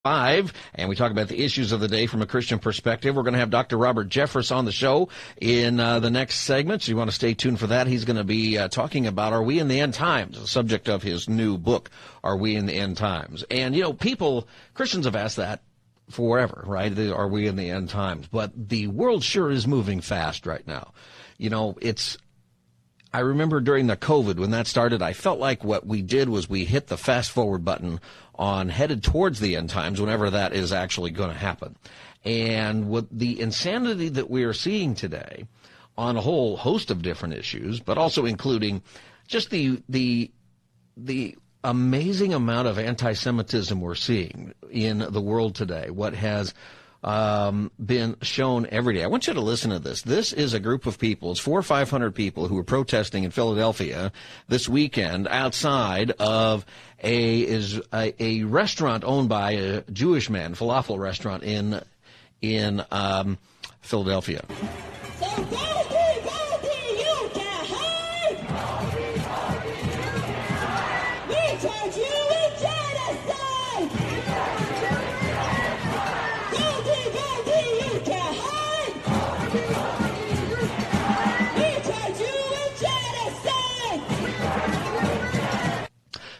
And we talk about the issues of the day from a Christian perspective. We're going to have Dr. Robert Jeffress on the show in the next segment, so you want to stay tuned for that. He's going to be talking about Are We in the End Times, the subject of his new book, Are We in the End Times? And, Christians have asked that forever, right? Are we in the end times? But the world sure is moving fast right now. I remember during the COVID, when that started, I felt like what we did was we hit the fast forward button on headed towards the end times, whenever that is actually going to happen. And with the insanity that we are seeing today on a whole host of different issues, but also including just the amazing amount of anti-Semitism we're seeing in the world today, what has been shown every day. I want you to listen to this. This is a group of people, it's 400 or 500 people who were protesting in Philadelphia this weekend outside of a restaurant owned by a Jewish man, falafel restaurant in Philadelphia. So go, you can hide! We charge you with genocide! Go, you can hide! We charge you with genocide!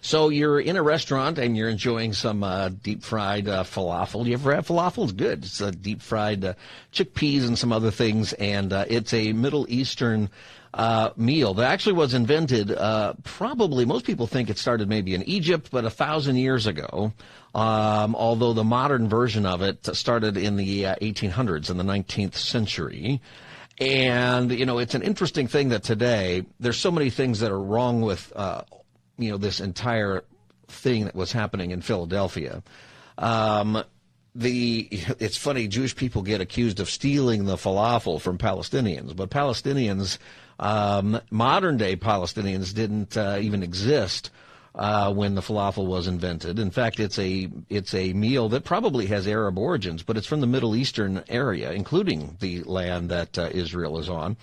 So you're in a restaurant and you're enjoying some deep-fried falafel. You ever have falafel? It's good. It's deep-fried chickpeas and some other things, and it's a Middle Eastern meal that actually was invented probably, most people think it started maybe in Egypt, but 1,000 years ago, although the modern version of it started in the 1800s, in the 19th century. And, it's an interesting thing that today there's so many things that are wrong with this entire thing that was happening in Philadelphia. It's funny, Jewish people get accused of stealing the falafel from Palestinians, but Palestinians, modern-day Palestinians, didn't even exist when the falafel was invented. In fact, it's a meal that probably has Arab origins, but it's from the Middle Eastern area, including the land that Israel is on.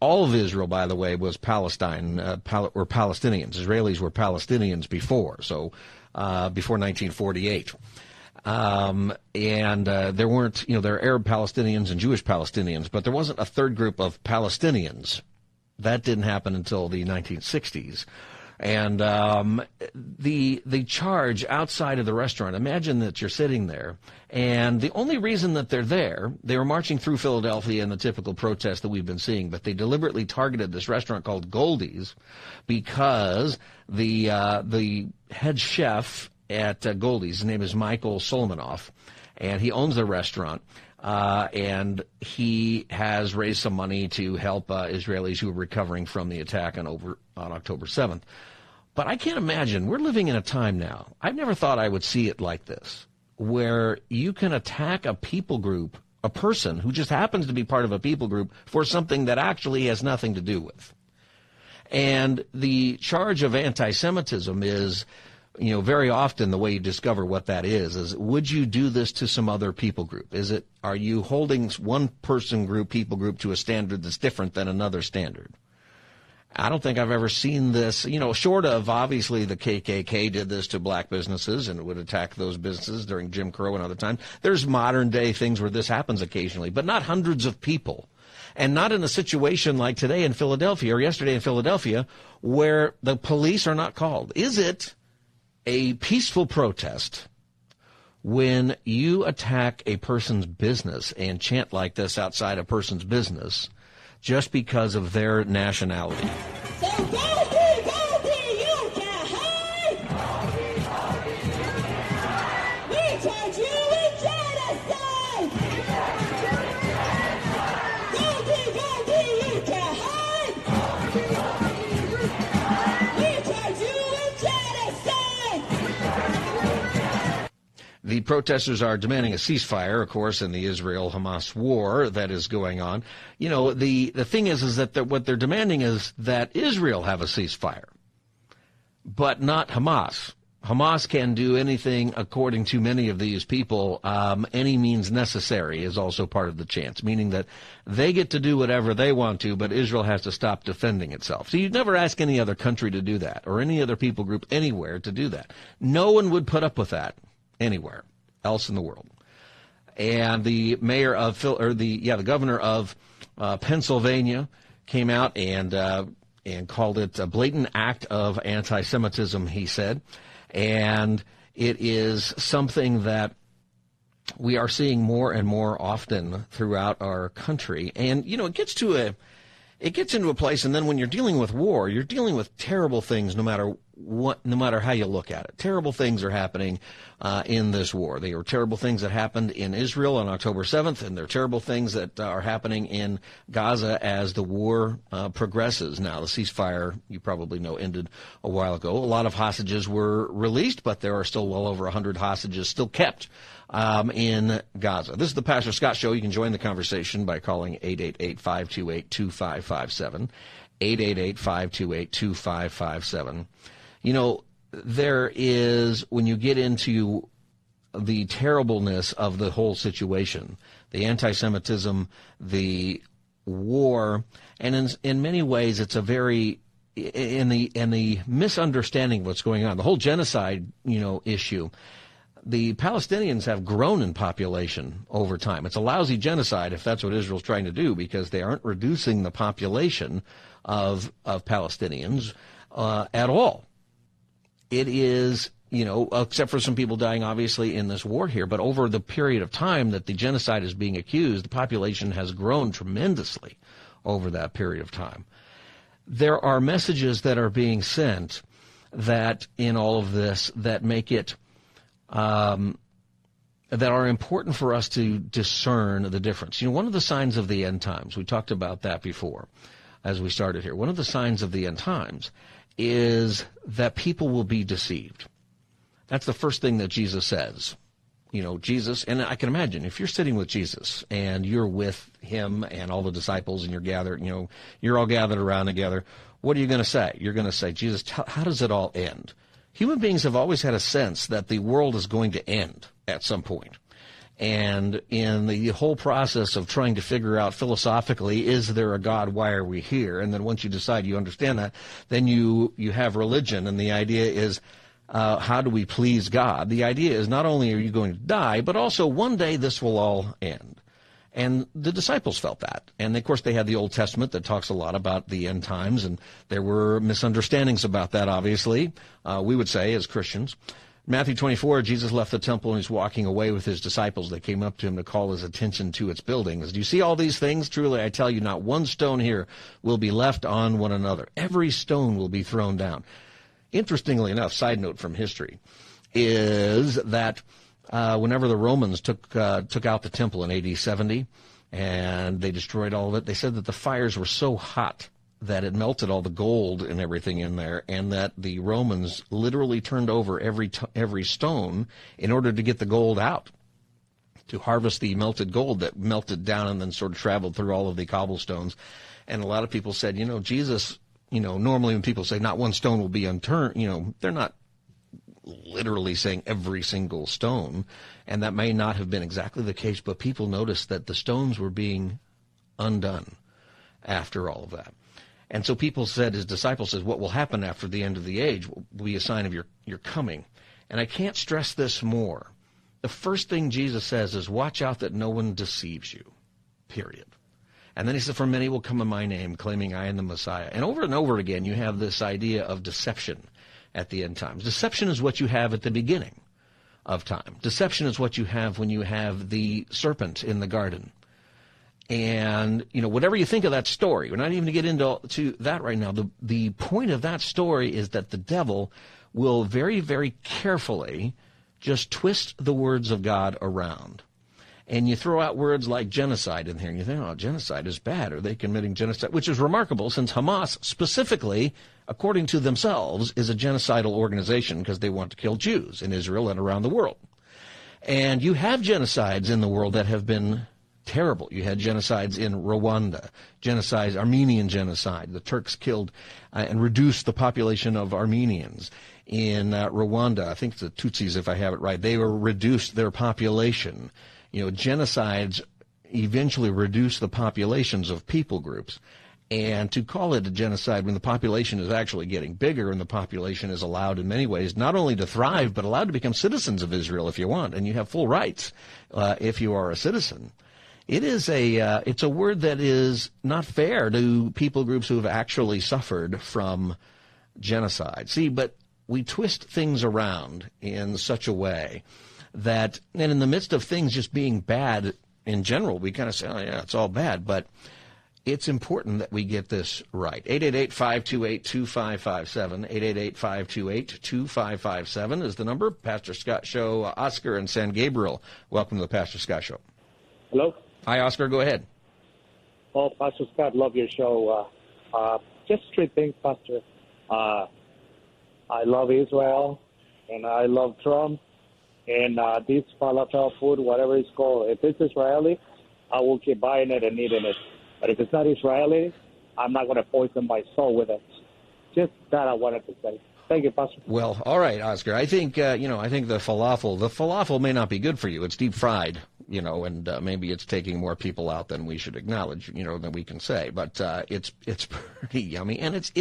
All of Israel, by the way, was Palestine, were Palestinians. Israelis were Palestinians before 1948. And there weren't, there are Arab Palestinians and Jewish Palestinians, but there wasn't a third group of Palestinians. That didn't happen until the 1960s. And the charge outside of the restaurant, imagine that you're sitting there, and the only reason that they're there, they were marching through Philadelphia in the typical protest that we've been seeing, but they deliberately targeted this restaurant called Goldie's because the head chef at Goldie's, his name is Michael Solomanoff, and he owns the restaurant. And he has raised some money to help Israelis who are recovering from the attack on October 7th. But I can't imagine, we're living in a time now, I've never thought I would see it like this, where you can attack a people group, a person who just happens to be part of a people group, for something that actually has nothing to do with. And the charge of anti-Semitism is, very often the way you discover what that is would you do this to some other people group? Are you holding one person group, people group, to a standard that's different than another standard? I don't think I've ever seen this, short of obviously the KKK did this to black businesses and would attack those businesses during Jim Crow and other times. There's modern day things where this happens occasionally, but not hundreds of people. And not in a situation like today in Philadelphia or yesterday in Philadelphia where the police are not called. Is it a peaceful protest when you attack a person's business and chant like this outside a person's business just because of their nationality? So go, you can hide! We charge you with genocide! Go, you can hide! We charge you with genocide! The protesters are demanding a ceasefire, of course, in the Israel-Hamas war that is going on. The thing is that what they're demanding is that Israel have a ceasefire, but not Hamas. Hamas can do anything, according to many of these people, any means necessary is also part of the chants, meaning that they get to do whatever they want to, but Israel has to stop defending itself. So you'd never ask any other country to do that, or any other people group anywhere to do that. No one would put up with that anywhere. else in the world. And the mayor of the governor of Pennsylvania came out and called it a blatant act of anti-Semitism, he said. And it is something that we are seeing more and more often throughout our country. And, it gets into a place, and then when you're dealing with war, you're dealing with terrible things no matter how you look at it. Terrible things are happening in this war. There are terrible things that happened in Israel on October 7th, and there are terrible things that are happening in Gaza as the war progresses. Now, the ceasefire, you probably know, ended a while ago. A lot of hostages were released, but there are still well over 100 hostages still kept in Gaza. This is the Pastor Scott Show. You can join the conversation by calling 888-528-2557, 888-528-2557. There is, when you get into the terribleness of the whole situation, the anti-Semitism, the war, and in many ways it's a very, in the misunderstanding of what's going on, the whole genocide, issue. The Palestinians have grown in population over time. It's a lousy genocide if that's what Israel's trying to do, because they aren't reducing the population of Palestinians at all. It is, except for some people dying, obviously, in this war here, but over the period of time that the genocide is being accused, the population has grown tremendously over that period of time. There are messages that are being sent that, in all of this, that make it that are important for us to discern the difference. One of the signs of the end times, we talked about that before as we started here, one of the signs of the end times is that people will be deceived. That's the first thing that Jesus says. Jesus, and I can imagine if you're sitting with Jesus and you're with him and all the disciples and you're gathered, you're all gathered around together, what are you going to say? You're going to say, Jesus, how does it all end? Human beings have always had a sense that the world is going to end at some point. And in the whole process of trying to figure out philosophically, is there a God? Why are we here? And then once you decide you understand that, then you have religion. And the idea is, how do we please God? The idea is not only are you going to die, but also one day this will all end. And the disciples felt that. And, of course, they had the Old Testament that talks a lot about the end times, and there were misunderstandings about that, obviously, we would say, as Christians. Matthew 24, Jesus left the temple and he's walking away with his disciples. They came up to him to call his attention to its buildings. Do you see all these things? Truly, I tell you, not one stone here will be left on one another. Every stone will be thrown down. Interestingly enough, side note from history, is that whenever the Romans took out the temple in AD 70 and they destroyed all of it, they said that the fires were so hot that it melted all the gold and everything in there, and that the Romans literally turned over every stone in order to get the gold out, to harvest the melted gold that melted down and then sort of traveled through all of the cobblestones. And a lot of people said, Jesus, normally when people say not one stone will be unturned, they're not literally saying every single stone, and that may not have been exactly the case, but people noticed that the stones were being undone after all of that. And so people said, his disciples said, what will happen after the end of the age will be a sign of your coming. And I can't stress this more. The first thing Jesus says is, watch out that no one deceives you, period. And then he said, for many will come in my name, claiming I am the Messiah. And over again, you have this idea of deception at the end times. Deception is what you have at the beginning of time. Deception is what you have when you have the serpent in the garden. And, whatever you think of that story, we're not even going to get into that right now. The point of that story is that the devil will very, very carefully just twist the words of God around. And you throw out words like genocide in here, and you think, oh, genocide is bad. Are they committing genocide? Which is remarkable, since Hamas specifically, according to themselves, is a genocidal organization because they want to kill Jews in Israel and around the world. And you have genocides in the world that have been terrible. You had genocides in Rwanda, Armenian genocide. The Turks killed and reduced the population of Armenians. In Rwanda, I think it's the Tutsis, if I have it right, they were reduced their population. Genocides eventually reduce the populations of people groups. And to call it a genocide when the population is actually getting bigger and the population is allowed in many ways not only to thrive but allowed to become citizens of Israel if you want, and you have full rights if you are a citizen. It's a word that is not fair to people groups who have actually suffered from genocide. See, but we twist things around in such a way that, and in the midst of things just being bad in general, we kind of say, oh yeah, it's all bad, but it's important that we get this right. 888-528-2557, 888-528-2557 is the number. Pastor Scott Show, Oscar in San Gabriel. Welcome to the Pastor Scott Show. Hello? Hi, Oscar. Go ahead. Oh, Pastor Scott, love your show. Just three things, Pastor. I love Israel, and I love Trump, and this falafel food, whatever it's called. If it's Israeli, I will keep buying it and eating it. But if it's not Israeli, I'm not going to poison my soul with it. Just that I wanted to say. Thank you, Pastor. Well, all right, Oscar. I think, I think the falafel may not be good for you. It's deep fried, and maybe it's taking more people out than we should acknowledge, than we can say. But it's pretty yummy. And it's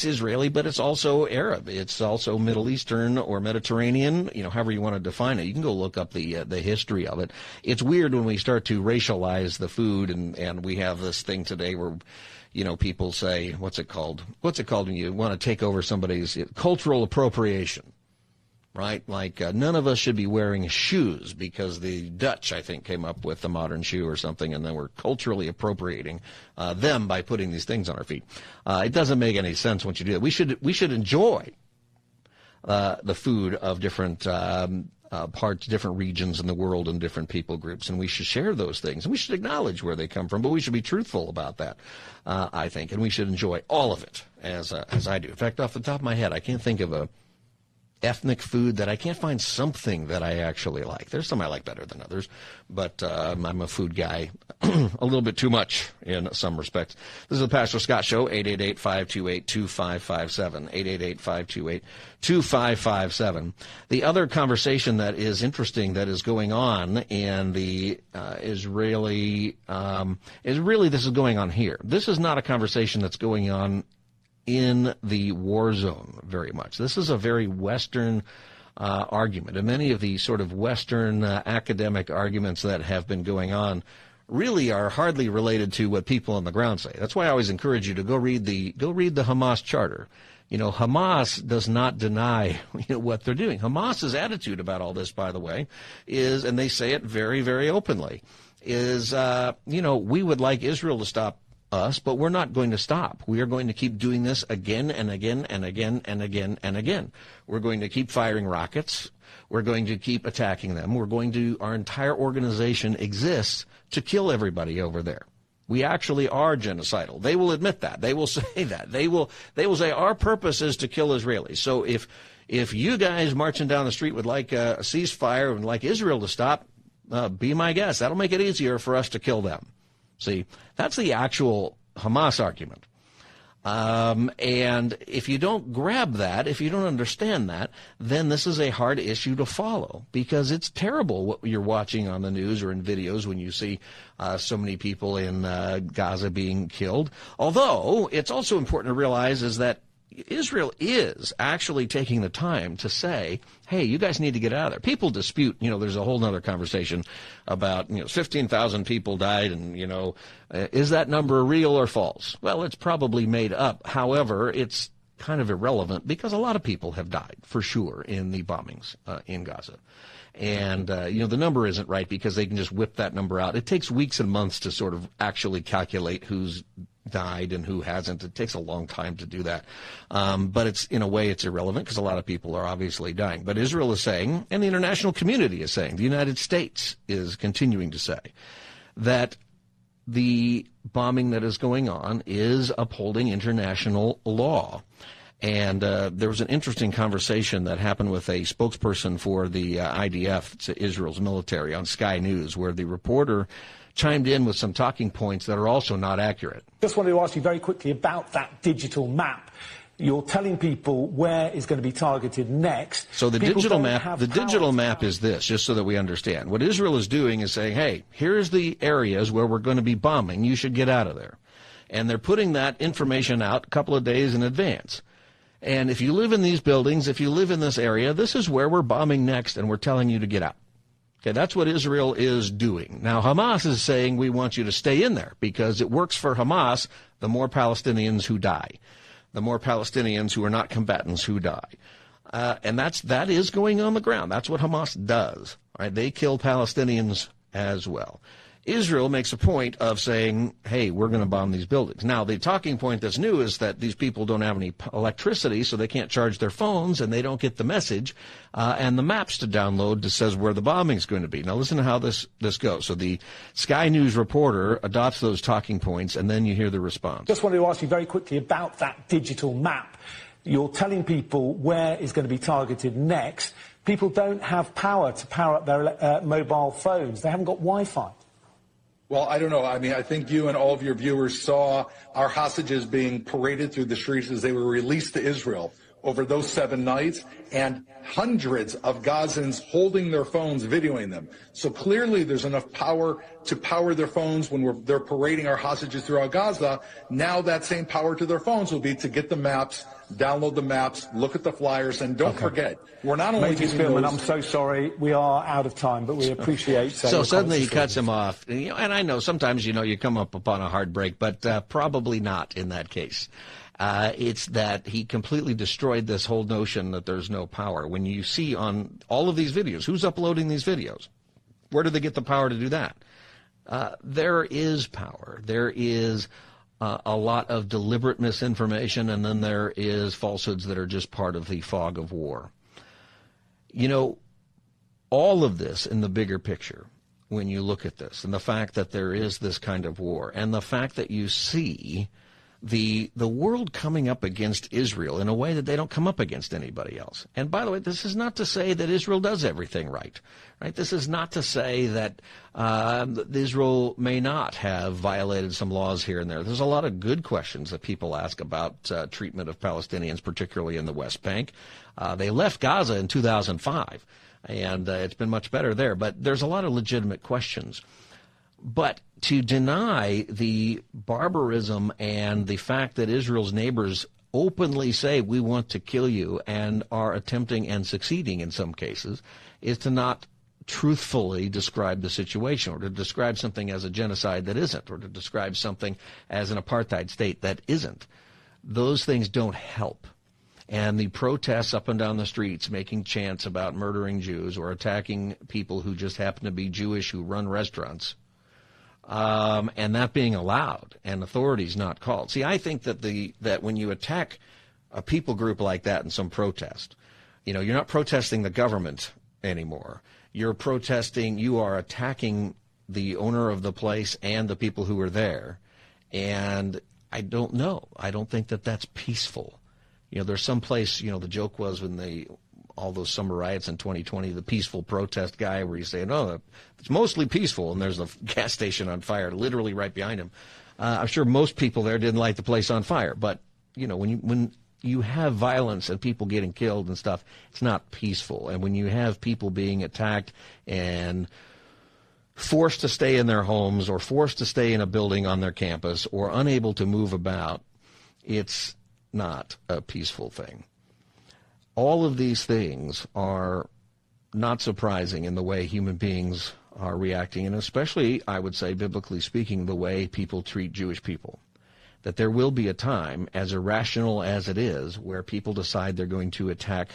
Israeli, but it's also Arab. It's also Middle Eastern or Mediterranean, however you want to define it. You can go look up the history of it. It's weird when we start to racialize the food, and we have this thing today where, people say, what's it called? What's it called when you want to take over somebody's cultural appropriation? Right? Like none of us should be wearing shoes because the Dutch, I think, came up with the modern shoe or something, and then we're culturally appropriating them by putting these things on our feet. It doesn't make any sense once you do that. We should enjoy the food of different parts, different regions in the world and different people groups, and we should share those things, and we should acknowledge where they come from, but we should be truthful about that, I think, and we should enjoy all of it, as I do. In fact, off the top of my head, I can't think of a ethnic food that I can't find something that I actually like. There's some I like better than others, but I'm a food guy a little bit too much in some respects. This is the Pastor Scott Show, 888-528-2557, 888-528-2557. The other conversation that is interesting that is going on in the Israeli, this is going on here. This is not a conversation that's going on in the war zone very much. This is a very Western argument, and many of the sort of Western academic arguments that have been going on really are hardly related to what people on the ground say. That's why I always encourage you to go read the Hamas charter. Hamas does not deny what they're doing. Hamas's attitude about all this, by the way, is, and they say it very, very openly, is we would like Israel to stop us, but we're not going to stop. We are going to keep doing this again and again and again and again and again. We're going to keep firing rockets. We're going to keep attacking them. Our entire organization exists to kill everybody over there. We actually are genocidal. They will admit that. They will say that. They will say our purpose is to kill Israelis. So if you guys marching down the street would like a ceasefire and like Israel to stop, be my guest. That'll make it easier for us to kill them. See, that's the actual Hamas argument. And if you don't grab that, if you don't understand that, then this is a hard issue to follow, because it's terrible what you're watching on the news or in videos when you see so many people in Gaza being killed. Although it's also important to realize is that Israel is actually taking the time to say, hey, you guys need to get out of there. People dispute, there's a whole other conversation about, 15,000 people died and, is that number real or false? Well, it's probably made up. However, it's kind of irrelevant because a lot of people have died, for sure, in the bombings in Gaza. And, the number isn't right because they can just whip that number out. It takes weeks and months to sort of actually calculate who's died and who hasn't. It takes a long time to do that. But it's, in a way, it's irrelevant because a lot of people are obviously dying. But Israel is saying, and the international community is saying, the United States is continuing to say that the bombing that is going on is upholding international law. And there was an interesting conversation that happened with a spokesperson for the IDF, it's Israel's military, on Sky News, where the reporter chimed in with some talking points that are also not accurate. Just wanted to ask you very quickly about that digital map. You're telling people where is going to be targeted next. So the digital map is this, just so that we understand. What Israel is doing is saying, hey, here's the areas where we're going to be bombing. You should get out of there. And they're putting that information out a couple of days in advance. And if you live in these buildings, if you live in this area, this is where we're bombing next, and we're telling you to get out. Okay, that's what Israel is doing. Now, Hamas is saying we want you to stay in there because it works for Hamas, the more Palestinians who die, the more Palestinians who are not combatants who die. And that is going on the ground. That's what Hamas does. Right? They kill Palestinians as well. Israel makes a point of saying, hey, we're going to bomb these buildings. Now, the talking point that's new is that these people don't have any electricity, so they can't charge their phones, and they don't get the message, and the maps to download that says where the bombing is going to be. Now, listen to how this goes. So the Sky News reporter adopts those talking points, and then you hear the response. Just wanted to ask you very quickly about that digital map. You're telling people where is going to be targeted next. People don't have power to power up their mobile phones. They haven't got Wi-Fi. Well, I don't know. I mean, I think you and all of your viewers saw our hostages being paraded through the streets as they were released to Israel over those 7 nights, and hundreds of Gazans holding their phones, videoing them. So clearly there's enough power to power their phones when they're parading our hostages throughout Gaza. Now that same power to their phones will be to get the maps, download the maps, look at the flyers, and don't forget, we're not only using those... I'm so sorry, we are out of time, but we appreciate... So suddenly he cuts him off. And I know sometimes, you come up upon a hard break, but probably not in that case. It's that he completely destroyed this whole notion that there's no power. When you see on all of these videos, who's uploading these videos? Where do they get the power to do that? There is power. There is a lot of deliberate misinformation, and then there is falsehoods that are just part of the fog of war. All of this in the bigger picture, when you look at this, and the fact that there is this kind of war, and the fact that you see the world coming up against Israel in a way that they don't come up against anybody else. And by the way, this is not to say that Israel does everything right? This is not to say that Israel may not have violated some laws here and there. There's a lot of good questions that people ask about treatment of Palestinians, particularly in the West Bank. They left Gaza in 2005, and it's been much better there. But there's a lot of legitimate questions. But to deny the barbarism and the fact that Israel's neighbors openly say we want to kill you and are attempting and succeeding in some cases is to not truthfully describe the situation, or to describe something as a genocide that isn't, or to describe something as an apartheid state that isn't. Those things don't help. And the protests up and down the streets making chants about murdering Jews or attacking people who just happen to be Jewish who run restaurants, and that being allowed and authorities not called. See, I think that when you attack a people group like that in some protest, you're not protesting the government anymore. You are attacking the owner of the place and the people who are there. And I don't know. I don't think that that's peaceful. There's some place, the joke was when all those summer riots in 2020, the peaceful protest guy where he's saying, oh, it's mostly peaceful, and there's a gas station on fire literally right behind him. I'm sure most people there didn't light the place on fire. But, when you have violence and people getting killed and stuff, it's not peaceful. And when you have people being attacked and forced to stay in their homes or forced to stay in a building on their campus or unable to move about, it's not a peaceful thing. All of these things are not surprising in the way human beings are reacting, and especially, I would say, biblically speaking, the way people treat Jewish people. That there will be a time, as irrational as it is, where people decide they're going to attack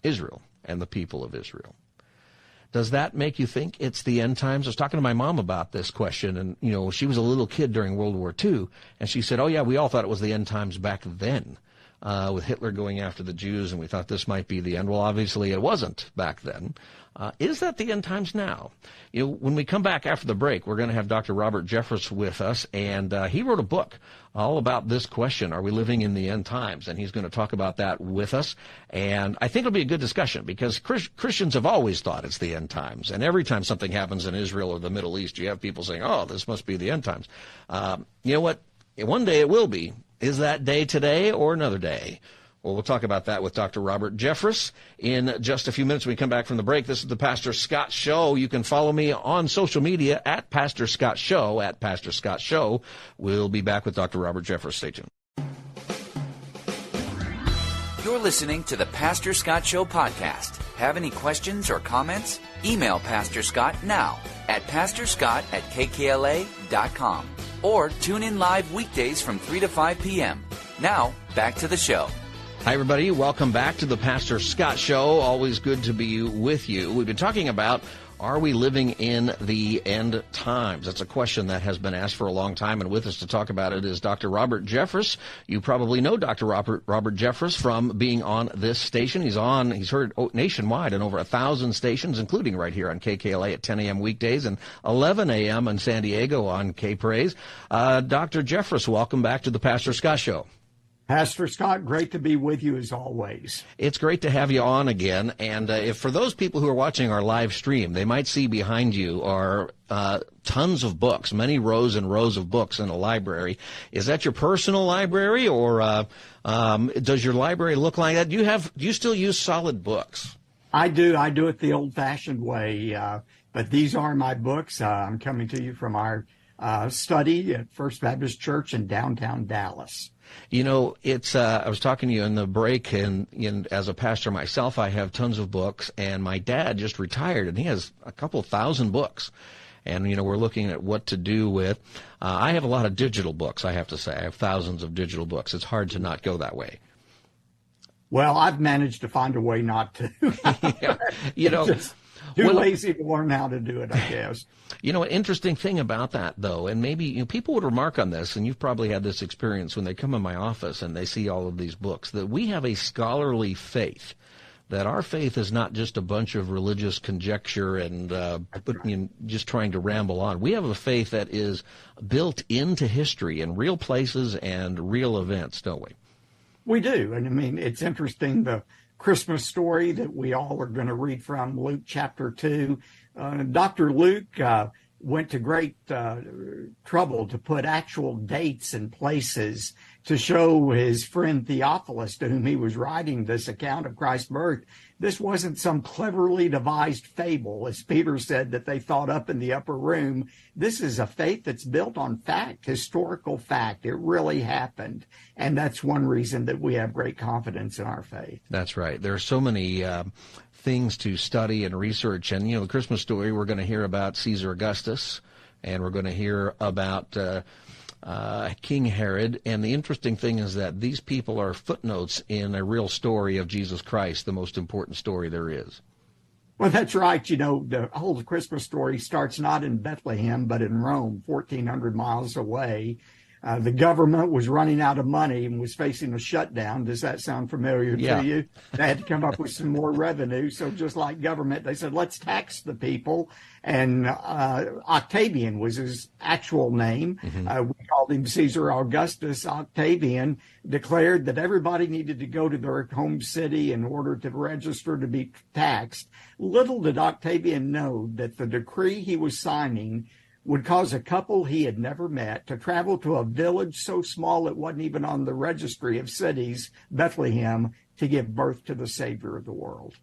Israel and the people of Israel. Does that make you think it's the end times? I was talking to my mom about this question, and, she was a little kid during World War II, and she said, oh, yeah, we all thought it was the end times back then. With Hitler going after the Jews, and we thought this might be the end. Well, obviously it wasn't back then. Is that the end times now? When we come back after the break, we're going to have Dr. Robert Jeffress with us, and he wrote a book all about this question, are we living in the end times? And he's going to talk about that with us, and I think it'll be a good discussion, because Christians have always thought it's the end times, and every time something happens in Israel or the Middle East, you have people saying, oh, this must be the end times. You know what? One day it will be. Is that day today or another day? Well, we'll talk about that with Dr. Robert Jeffress in just a few minutes when we come back from the break. This is the Pastor Scott Show. You can follow me on social media at Pastor Scott Show, at Pastor Scott Show. We'll be back with Dr. Robert Jeffress. Stay tuned. You're listening to the Pastor Scott Show podcast. Have any questions or comments? Email Pastor Scott now at pastorscott@kkla.com or tune in live weekdays from 3 to 5 p.m. Now, back to the show. Hi, everybody. Welcome back to the Pastor Scott Show. Always good to be with you. We've been talking about, are we living in the end times? That's a question that has been asked for a long time, and with us to talk about it is Dr. Robert Jeffress. You probably know Dr. Robert Jeffress from being on this station. He's heard nationwide on over 1,000 stations, including right here on KKLA at 10 a.m. weekdays and 11 a.m. in San Diego on K-Praise. Dr. Jeffress, welcome back to the Pastor Scott Show. Pastor Scott, great to be with you as always. It's great to have you on again. And if for those people who are watching our live stream, they might see behind you are tons of books, many rows and rows of books in a library. Is that your personal library, or does your library look like that? Do you still use solid books? I do. I do it the old-fashioned way. But these are my books. I'm coming to you from our study at First Baptist Church in downtown Dallas. You know, it's. I was talking to you in the break, and as a pastor myself, I have tons of books, and my dad just retired, and he has a couple thousand books. And, we're looking at what to do with. I have a lot of digital books, I have to say. I have thousands of digital books. It's hard to not go that way. Well, I've managed to find a way not to. Yeah. Just too lazy to learn how to do it, I guess. An interesting thing about that, though, and maybe people would remark on this, and you've probably had this experience when they come in my office and they see all of these books, that we have a scholarly faith, that our faith is not just a bunch of religious conjecture and just trying to ramble on. We have a faith that is built into history and real places and real events, don't we? We do. And it's interesting, the Christmas story that we all are going to read from, Luke chapter 2. Dr. Luke went to great trouble to put actual dates and places to show his friend Theophilus, to whom he was writing this account of Christ's birth. This wasn't some cleverly devised fable, as Peter said, that they thought up in the upper room. This is a faith that's built on fact, historical fact. It really happened. And that's one reason that we have great confidence in our faith. That's right. There are so many things to study and research. And, the Christmas story, we're going to hear about Caesar Augustus, and we're going to hear about King Herod. And the interesting thing is that these people are footnotes in a real story of Jesus Christ, the most important story there is. Well, that's right. The whole Christmas story starts not in Bethlehem, but in Rome, 1,400 miles away. The government was running out of money and was facing a shutdown. Does that sound familiar to you? They had to come up with some more revenue. So just like government, they said, let's tax the people. And Octavian was his actual name. Mm-hmm. We called him Caesar Augustus. Octavian declared that everybody needed to go to their home city in order to register to be taxed. Little did Octavian know that the decree he was signing would cause a couple he had never met to travel to a village so small it wasn't even on the registry of cities, Bethlehem, to give birth to the Savior of the world.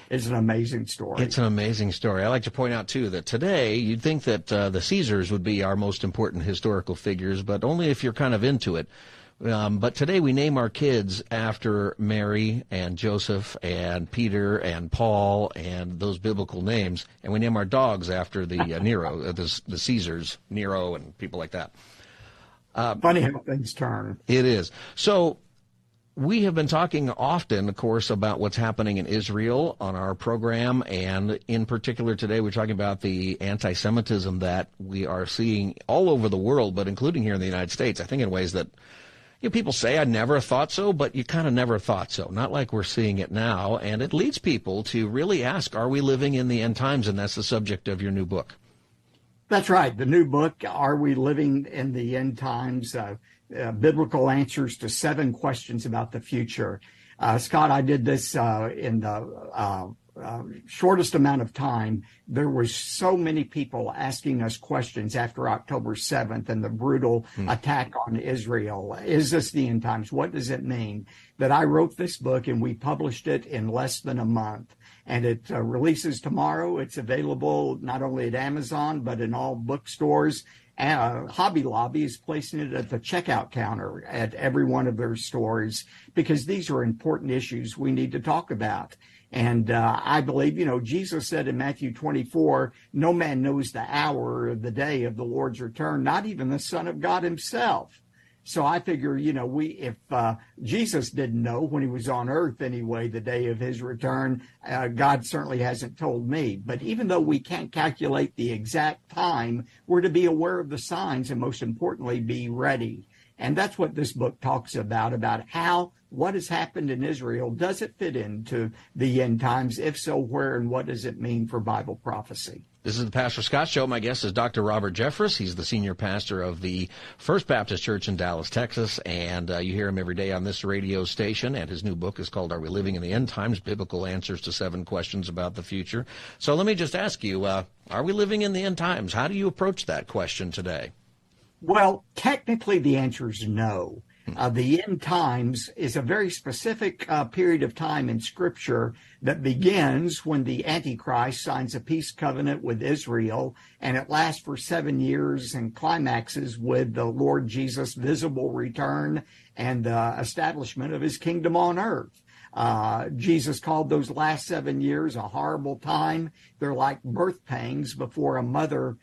It's an amazing story. It's an amazing story. I like to point out, too, that today you'd think that the Caesars would be our most important historical figures, but only if you're kind of into it. But today we name our kids after Mary and Joseph and Peter and Paul and those biblical names, and we name our dogs after the Nero, the Caesars, Nero, and people like that. Funny how things turn. It is. So we have been talking often, of course, about what's happening in Israel on our program, and in particular today we're talking about the anti-Semitism that we are seeing all over the world, but including here in the United States, I think in ways that people say, I never thought so, but you kind of never thought so. Not like we're seeing it now. And it leads people to really ask, are we living in the end times? And that's the subject of your new book. That's right. The new book, Are We Living in the End Times? Biblical answers to 7 questions about the future. Scott, I did this in the shortest amount of time, there was so many people asking us questions after October 7th and the brutal attack on Israel. Is this the end times? What does it mean? That I wrote this book and we published it in less than a month. And it releases tomorrow. It's available not only at Amazon, but in all bookstores. Hobby Lobby is placing it at the checkout counter at every one of their stores because these are important issues we need to talk about. And I believe, Jesus said in Matthew 24, no man knows the hour or the day of the Lord's return, not even the Son of God himself. So I figure, if Jesus didn't know when he was on earth anyway, the day of his return, God certainly hasn't told me. But even though we can't calculate the exact time, we're to be aware of the signs and most importantly, be ready. And that's what this book talks about how what has happened in Israel, does it fit into the end times? If so, where and what does it mean for Bible prophecy? This is the Pastor Scott Show. My guest is Dr. Robert Jeffress. He's the senior pastor of the First Baptist Church in Dallas, Texas, and you hear him every day on this radio station, and his new book is called Are We Living in the End Times? Biblical Answers to 7 Questions About the Future. So let me just ask you, are we living in the end times? How do you approach that question today? Well, technically the answer is no. The end times is a very specific period of time in Scripture that begins when the Antichrist signs a peace covenant with Israel, and it lasts for 7 years and climaxes with the Lord Jesus' visible return and the establishment of his kingdom on earth. Jesus called those last 7 years a horrible time. They're like birth pangs before a mother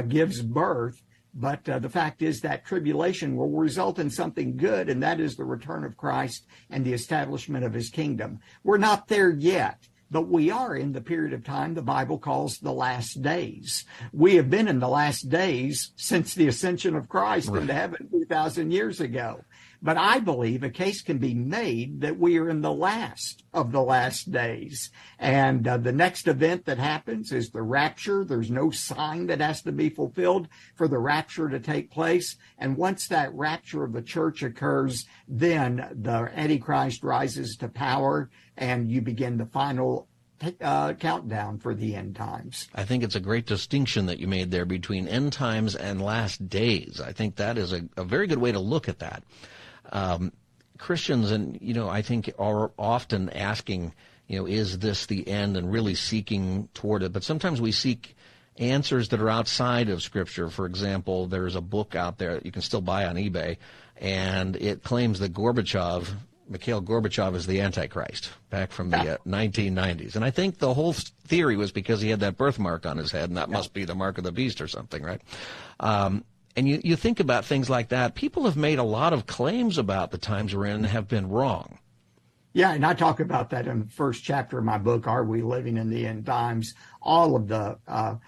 gives birth. But the fact is that tribulation will result in something good, and that is the return of Christ and the establishment of his kingdom. We're not there yet, but we are in the period of time the Bible calls the last days. We have been in the last days since the ascension of Christ into heaven 2,000 years ago. But I believe a case can be made that we are in the last of the last days. And the next event that happens is the rapture. There's no sign that has to be fulfilled for the rapture to take place. And once that rapture of the church occurs, then the Antichrist rises to power and you begin the final countdown for the end times. I think it's a great distinction that you made there between end times and last days. I think that is a very good way to look at that. Christians, and I think are often asking, is this the end, and really seeking toward it. But sometimes we seek answers that are outside of Scripture. For example, there's a book out there that you can still buy on eBay, and it claims that Mikhail Gorbachev is the Antichrist back from the 1990s. And I think the whole theory was because he had that birthmark on his head, and that must be the mark of the beast or something, right? And you think about things like that. People have made a lot of claims about the times we're in and have been wrong. Yeah, and I talk about that in the first chapter of my book, Are We Living in the End Times? All of the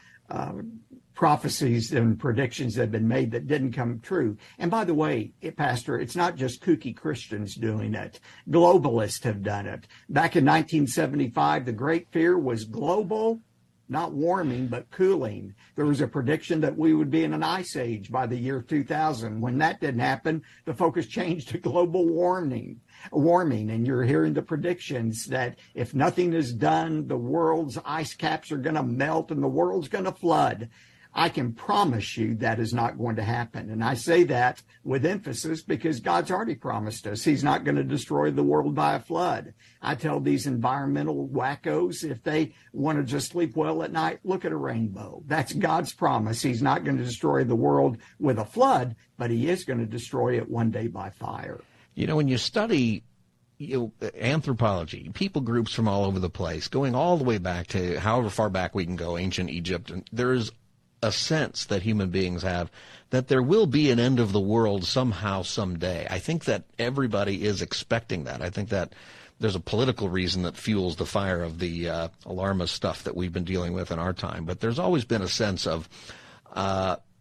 prophecies and predictions that have been made that didn't come true. And by the way, Pastor, it's not just kooky Christians doing it. Globalists have done it. Back in 1975, the great fear was global, not warming, but cooling. There was a prediction that we would be in an ice age by the year 2000. When that didn't happen, the focus changed to global warming. And you're hearing the predictions that if nothing is done, the world's ice caps are going to melt and the world's going to flood. I can promise you that is not going to happen. And I say that with emphasis because God's already promised us he's not going to destroy the world by a flood. I tell these environmental wackos, if they want to just sleep well at night, look at a rainbow. That's God's promise. He's not going to destroy the world with a flood, but he is going to destroy it one day by fire. When you study anthropology, people groups from all over the place, going all the way back to however far back we can go, ancient Egypt, and there's a sense that human beings have that there will be an end of the world somehow, someday. I think that everybody is expecting that. I think that there's a political reason that fuels the fire of the alarmist stuff that we've been dealing with in our time. But there's always been a sense of,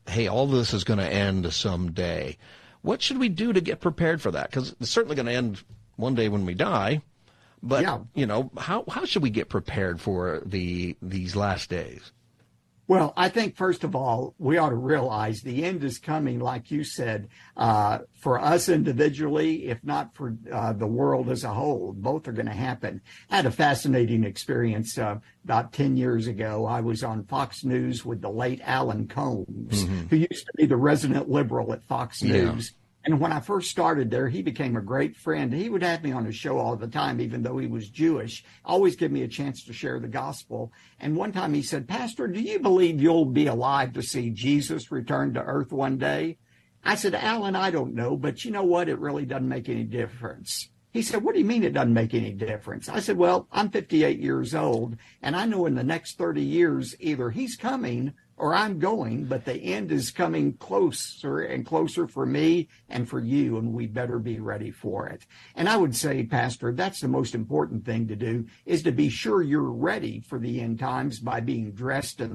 hey, all this is going to end someday. What should we do to get prepared for that? Because it's certainly going to end one day when we die. But, how should we get prepared for these last days? Well, I think, first of all, we ought to realize the end is coming, like you said, for us individually, if not for the world as a whole. Both are going to happen. I had a fascinating experience about 10 years ago. I was on Fox News with the late Alan Combs, who used to be the resident liberal at Fox News. And when I first started there, he became a great friend. He would have me on his show all the time, even though he was Jewish, always give me a chance to share the gospel. And one time he said, Pastor, do you believe you'll be alive to see Jesus return to earth one day? I said, Alan, I don't know, but you know what? It really doesn't make any difference. He said, what do you mean it doesn't make any difference? I said, well, I'm 58 years old, and I know in the next 30 years, either he's coming or I'm going, but the end is coming closer and closer for me and for you, and we better be ready for it. And I would say, Pastor, that's the most important thing to do, is to be sure you're ready for the end times by being dressed in